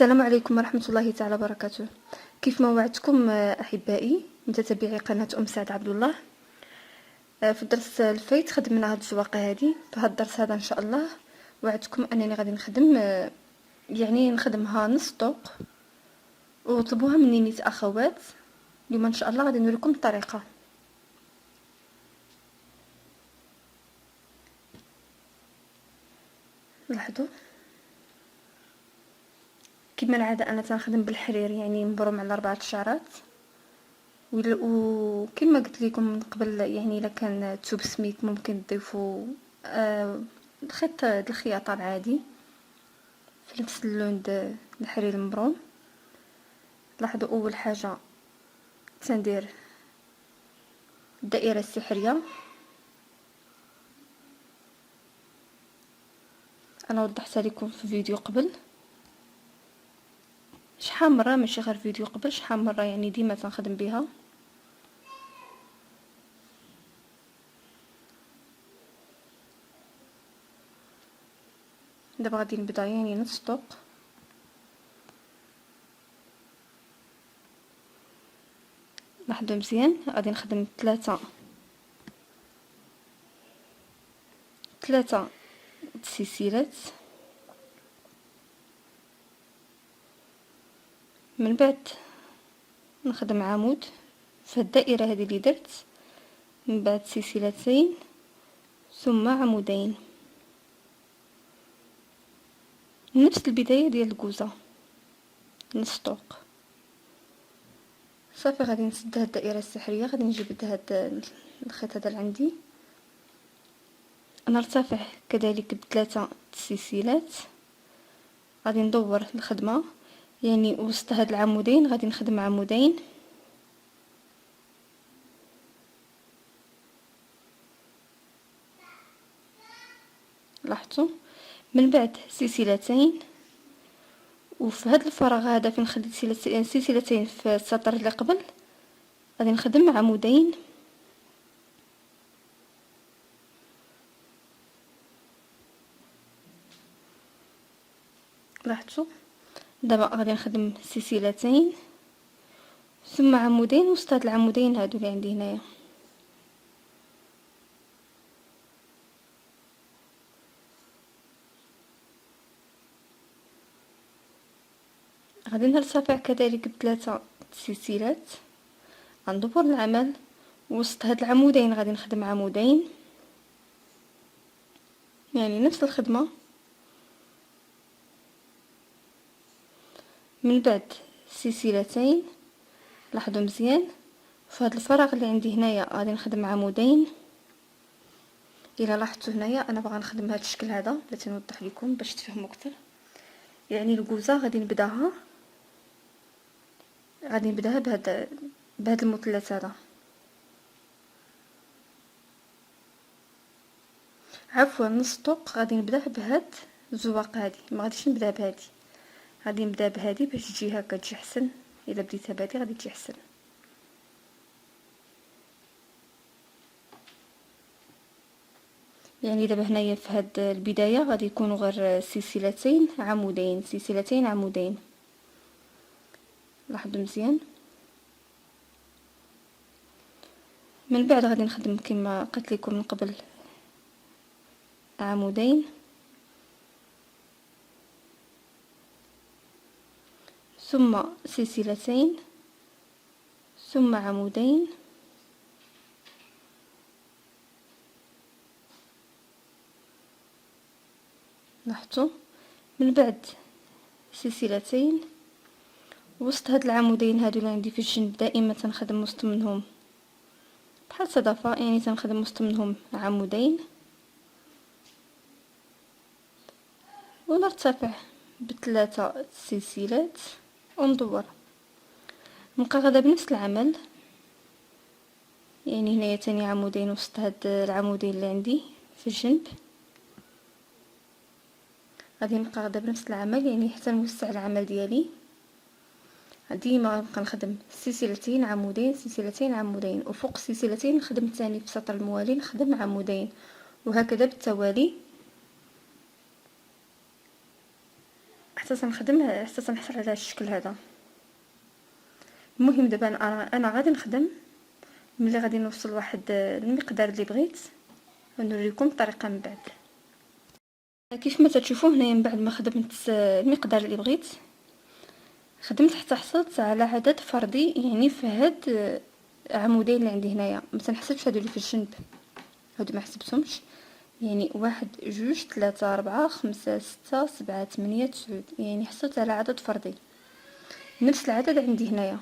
السلام عليكم ورحمة الله تعالى وبركاته. كيف ما وعدتكم أحبائي متتبعي قناة سعد عبد الله، في الدرس الفايت خدمنا هاد الزواقه هادي. في هاد الدرس هذا ان شاء الله وعدتكم انني غادي نخدم يعني نخدمها نص طوق، وطلبوها مني نيت اخوات. اليوم ان شاء الله غادي نوريكم الطريقه. لاحظوا كما العاده انا تنخدم بالحرير، يعني مبروم على 4 شعرات. وكما قلت لكم من قبل، يعني الا كان توب سميك ممكن تضيفوا الخيط الخياطه العادي في نفس اللون د الحرير المبروم. لاحظوا اول حاجه تندير الدائره السحريه. انا وضحتها لكم في فيديو قبل شحال مره، ماشي غير فيديو قبل، شحال مره، يعني ديما تنخدم بها. دابا غادي نبدا يعني نص طوق. لاحظوا مزيان غادي نخدم ثلاثه سلسلات. من بعد نخدم عمود في الدائره هذه اللي درت، من بعد سلسلتين ثم عمودين، نفس البدايه ديال الكوزه، نص طوق. صافي غادي نسد هاد الدائره السحريه. غادي نجيب هاد الخيط هذا اللي عندي، انا ارتفع كذلك بثلاثه سلسلات. غادي ندور الخدمه، يعني وسط هاد العمودين غادي نخدم عمودين، لاحظتوا. من بعد سلسلتين، وفي هذا الفراغ هذا فين خديت سلسلتين في السطر اللي قبل غادي نخدم عمودين، لاحظتوا. دابا غادي نخدم سلسلتين ثم عمودين وسط هاد العمودين هادو اللي عندي هنايا. غادي نرتفع كذلك بثلاثه سلسلات، غندور العمل وسط هاد العمودين غادي نخدم عمودين، يعني نفس الخدمه. من بعد سلسلتين، لاحظوا مزيان في هذا الفراغ اللي عندي هنايا غادي نخدم عمودين. الى لاحظتوا هنايا انا باغا نخدم بهذا الشكل هذا باش نوضح لكم باش تفهموا اكثر. يعني الكوزه غادي نبداها بهذا المثلث هذا، عفوا نص طوق. غادي نبدا بهاد الزواق هادي، ما غاديش نبدا بهادي، غادي نبدا بهادي باش تجي هكا، تجي حسن. الا بديتها بهادي غادي تجي حسن. يعني دابا هنايا في هاد البدايه غادي يكونوا غير سلسلتين عمودين، سلسلتين عمودين، لاحظوا مزيان. من بعد غادي نخدم كما قلت لكم من قبل عمودين ثم سلسلتين ثم عمودين، لاحظتوا. من بعد سلسلتين وسط هاد العمودين هادو اللي عندي في الجنب، دائما تنخدم وسط منهم بحال صدفه، يعني تنخدم وسط منهم عمودين ونرتفع بثلاثه سلسلات وندور. نبقى غدا بنفس العمل، يعني هنايا تاني عمودين وسط هاد العمودين اللي عندي في الجنب. غادي نبقى غدا بنفس العمل، يعني حتى نوسع العمل ديالي. ديما غنبقى نخدم سلسلتين عمودين، سلسلتين عمودين، وفوق السلسلتين نخدم ثاني في السطر الموالي نخدم عمودين، وهكذا بالتوالي حتى نخدم حتى نحصل على هذا الشكل هذا. المهم دابا انا غادي نخدم، ملي غادي نوصل واحد المقدار اللي بغيت ونوريكم الطريقه من بعد. كيف ما تشوفوا هنايا من بعد ما خدمت المقدار اللي بغيت، خدمت حتى حصلت على عدد فردي، يعني في هاد عمودين اللي عندي هنايا. ما تنحسبش هادو اللي في الجنب، هادو ما حسبتهمش، يعني 1 2 3 4 5 6 7 8 9، يعني حصلت على عدد فردي. نفس العدد عندي هنايا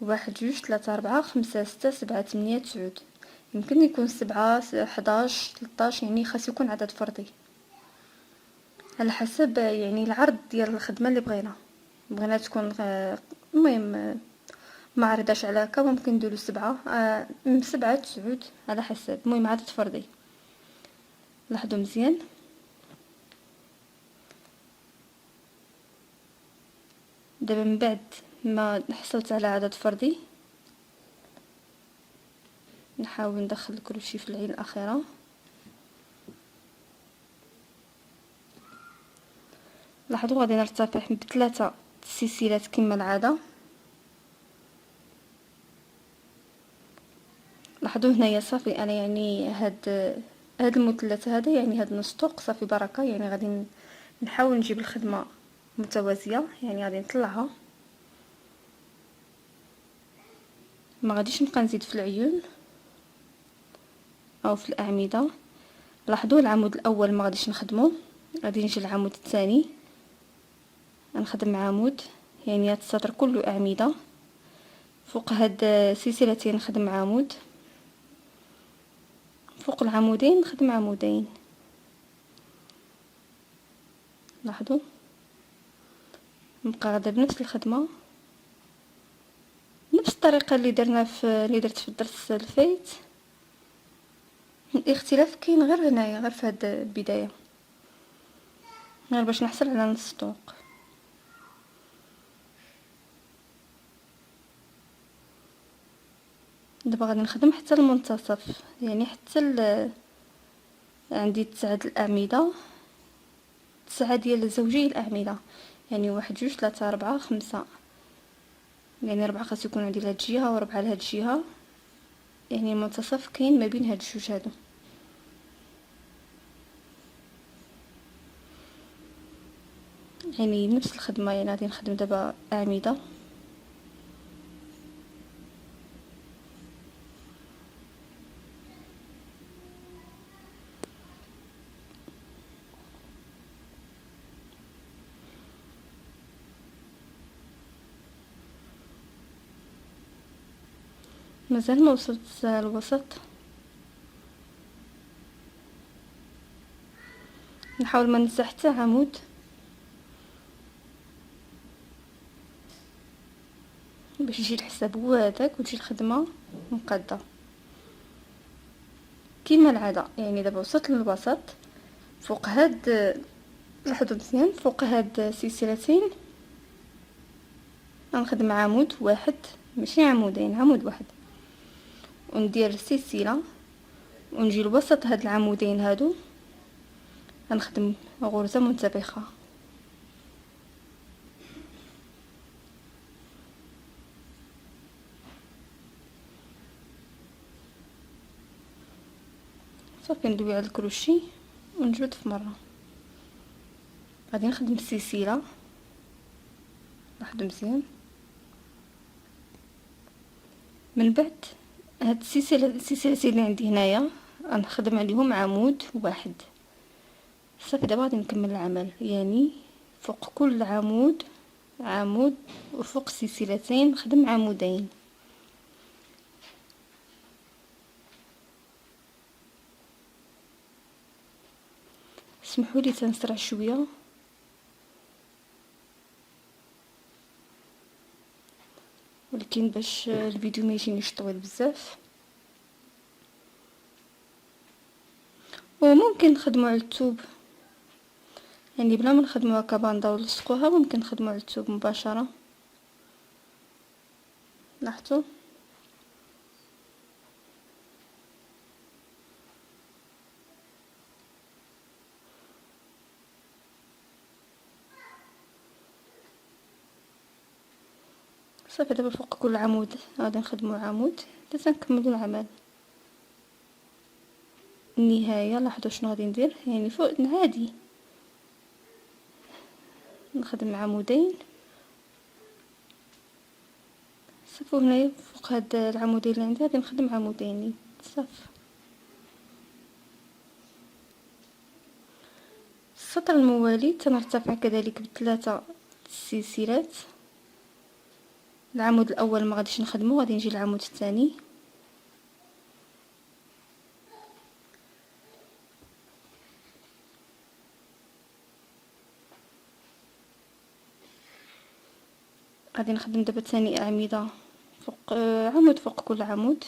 1 2 3 4 5 6 7 8 9، يمكن يكون 7 11 13، يعني خاص يكون عدد فردي على حسب يعني العرض ديال الخدمه اللي بغينا تكون. المهم ما عرضاش على هكا، ممكن نديرو 7 من 7 9 على حسب. المهم عدد فردي. لاحظوا مزيان، دابا من بعد ما حصلت على عدد فردي نحاول ندخل الكروشي في العين الاخيره. لاحظوا غادي نرتفع ب3 سلسلات كما العاده. لاحظوا هنايا صافي انا يعني هاد المثلث هذا، يعني هاد نص طوق صافي بركه. يعني غادي نحاول نجيب الخدمه متوازيه، يعني غادي نطلعها، ما غاديش نبقى نزيد في العيون او في الاعمده. لاحظوا العمود الاول ما غاديش نخدمه، غادي نجي العمود الثاني نخدم عمود، يعني هاد السطر كله اعمده. فوق هاد سلسلتين نخدم عمود، فوق العمودين نخدم عمودين. لاحظوا نبقى غادا بنفس الخدمه، نفس الطريقه اللي درت في الدرس الفايت. الاختلاف كاين غير هنايا، غير في هاد البدايه، غير باش نحصل على نص طوق. دابا غادي نخدم حتى المنتصف، يعني حتى عندي 9 الاعمده، 9 ديال زوجي الاعمده، يعني 1 2 3 4 5، يعني 4 خاص يكون عندي لهاد الجهه و4 لهاد الجهه، يعني المنتصف كاين ما بين هاد الجوج هادو. يعني نفس الخدمه، يعني غادي نخدم دابا اعمده. مازال ما وصلت الوسط، نحاول ما ننسى حتى عمود باش يجي الحساب هو هذاك وتجي الخدمه مقاده كما العاده. يعني دابا وصلت للوسط، فوق هاد لاحظوا مزيان، فوق هاد السلسلتين غنخدم عمود واحد، ماشي عمودين، عمود واحد، وندير السلسله ونجي لوسط هاد العمودين هادو غنخدم غرزه منتفخه. صافي ندوي على الكروشي ونجبد في مره. غادي نخدم السلسله، لاحظوا مزيان. من بعد هاد السلسلتين اللي عندي هنايا غنخدم عليهم عمود واحد. صافي دابا غادي نكمل العمل، يعني فوق كل عمود عمود، وفوق السلسلتين نخدم عمودين. اسمحوا لي تنسرع شويه، ولكن باش الفيديو ما يجينيش طويل بزاف. وممكن نخدموا على الثوب، يعني بلا ما نخدموها كباندا ونلصقوها، ممكن نخدموا على الثوب مباشره. لاحظتوا صافي دابا فوق كل عمود غادي نخدمو عمود حتى نكملو العمل النهايه. لاحظوا شنو غادي ندير، يعني فوق عادي نخدم عمودين صافي. هنايا فوق هاد العمودين اللي عندي غادي نخدم عمودين صافي. السطر الموالي تنرتفع كذلك بثلاثه سلسلات. العمود الاول ما غاديش نخدمه، غادي نجي للعمود الثاني غادي نخدم دابا ثاني اعمده فوق عمود فوق كل عمود.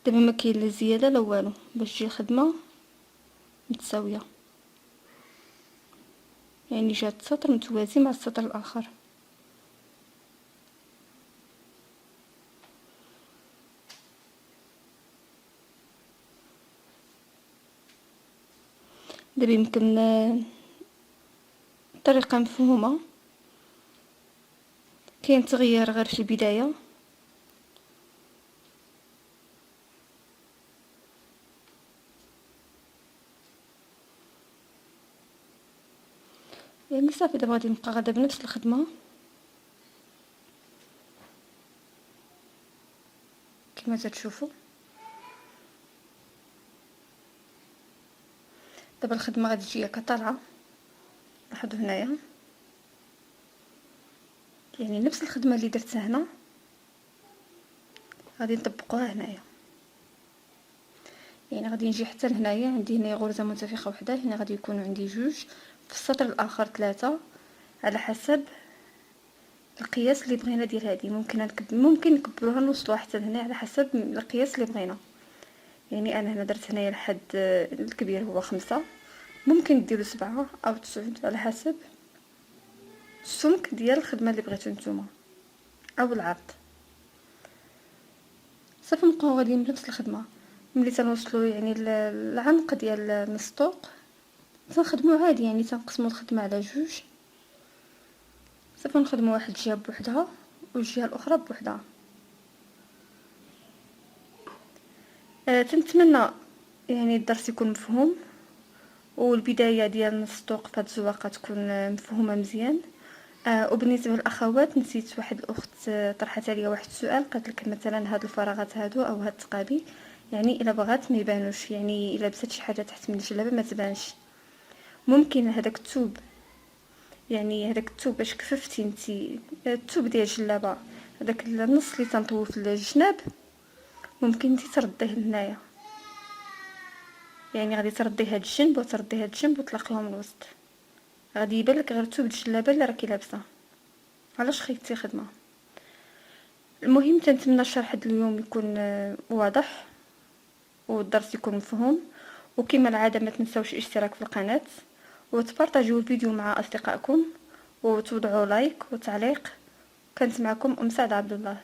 دابا ما كاين لا زياده لا والو باش تجي الخدمه متساويه، يعني جات السطر متوازي مع السطر الاخر. دابا يمكن طريقه مفهومه، كاين تغيير غير في البدايه. يعني صافي دابا غادي نبقى غادا بنفس الخدمه كما تشوفوا. دابا الخدمه غادي تجي كطالعه، لاحظوا هنايا يعني نفس الخدمه اللي درتها هنا غادي نطبقوها هنايا. يعني غادي نجي حتى لهنايا، عندي هنا غرزه منتفخه وحده، هنا غادي يكونوا عندي جوج، في السطر الاخر ثلاثه، على حسب القياس اللي بغينا ديال هذه. ممكن نكبروها نوصلوها حتى لهنا على حسب القياس اللي بغينا. يعني انا هنا درت هنايا الحد الكبير هو 5، ممكن ديروا 7 او 9 على حسب السمك ديال الخدمه اللي بغيتو نتوما او العرض. صافي نبقاو غاديين بنفس الخدمه. ملي تنوصلوا يعني العنق ديال النسطوق تنخدموا عادي، يعني تنقسموا الخدمه على جوج صافي، نخدموا واحد الجهه بوحدها والجهه الاخرى بوحدها. تنتمنى يعني الدرس يكون مفهوم، والبدايه ديال النسطوق في هاد الزواقه تكون مفهومه مزيان. وبالنسبه للاخوات، نسيت واحد الاخت طرحت عليا واحد السؤال، قالت لك مثلا هاد الفراغات هادو او هاد التقابي يعني الا بغات ما يبانوش، يعني الا لبست شي حاجه تحت من الجلابه ما تبانش. ممكن هذاك الثوب، يعني هذاك الثوب باش كففتي نتي الثوب ديال الجلابه، هذاك النص اللي تنطوي في الجناب ممكن انت ترديه لهنايا، يعني غادي ترديه هاد الجنب وترديه هاد الجنب وتلاقيهم الوسط، غادي يبان لك غير ثوب الجلابه اللي راكي لابسه. علاش خيتي خدمه؟ المهم تنتمنى الشرح د اليوم يكون واضح والدرس يكون مفهوم، وكما العاده ما تنساوش الاشتراك في القناه وتبارطاجيو الفيديو مع اصدقائكم وتوضعوا لايك وتعليق. كانت معكم سعد عبد الله.